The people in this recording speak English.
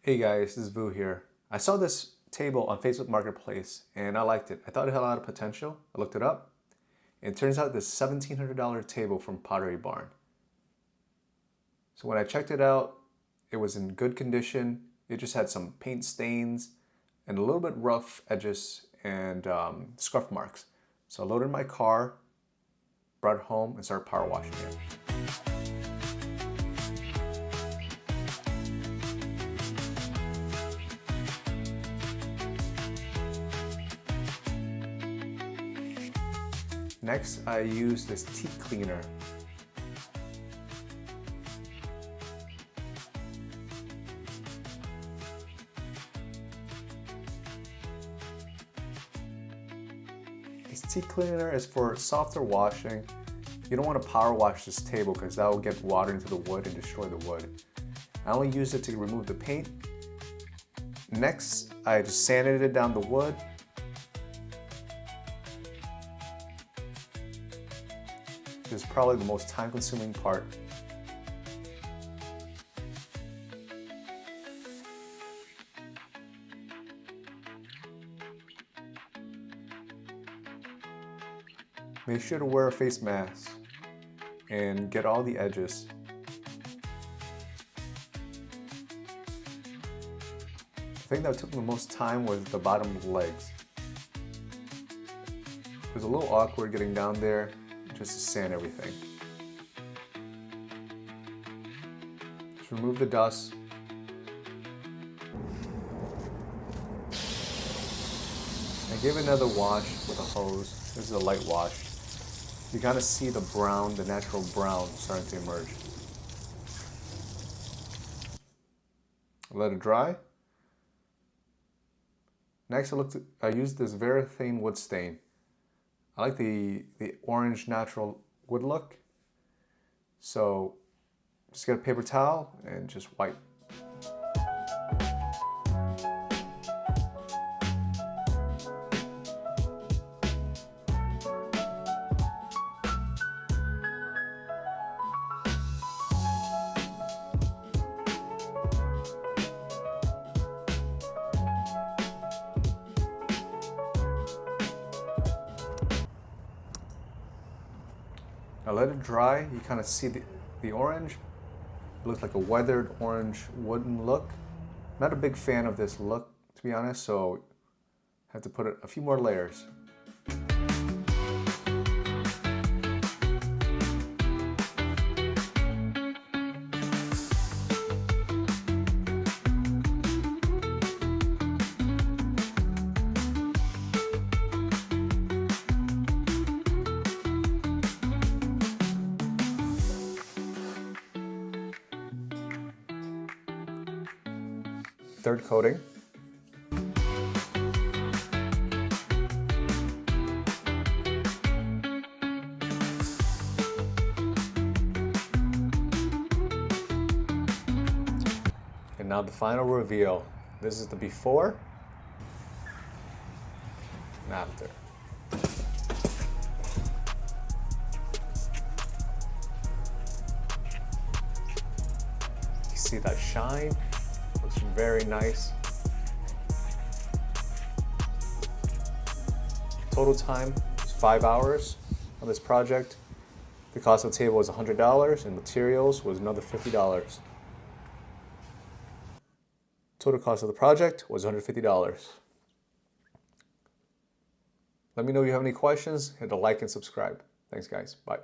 Hey guys, this is Vu here. I saw this table on Facebook Marketplace and I liked it. I thought it had a lot of potential. I looked it up and it turns out this $1,700 table from Pottery Barn. So when I checked it out, it was in good condition. It just had some paint stains and a little bit rough edges and scuff marks. So I loaded my car, brought it home and started power washing it. Next, I use this teeth cleaner. This teeth cleaner is for softer washing. You don't want to power wash this table because that will get water into the wood and destroy the wood. I only use it to remove the paint. Next, I just sanded it down the wood. This is probably the most time-consuming part. Make sure to wear a face mask and get all the edges. The thing that took the most time was the bottom of the legs. It was a little awkward getting down there just to sand everything. Just remove the dust. I gave it another wash with a hose. This is a light wash. You kind of see the brown, the natural brown starting to emerge. Let it dry. Next, I used this Varathane wood stain. I like the orange natural wood look. So just get a paper towel and just wipe. Now let it dry. You kind of see the orange. It looks like a weathered orange wooden look. Not a big fan of this look, to be honest, so I have to put a few more layers. Third coating. And now the final reveal. This is the before and after. You see that shine? Looks very nice. Total time is 5 hours on this project. The cost of the table was $100 and materials was another $50. Total cost of the project was $150. Let me know if you have any questions. Hit the like and subscribe. Thanks guys. Bye.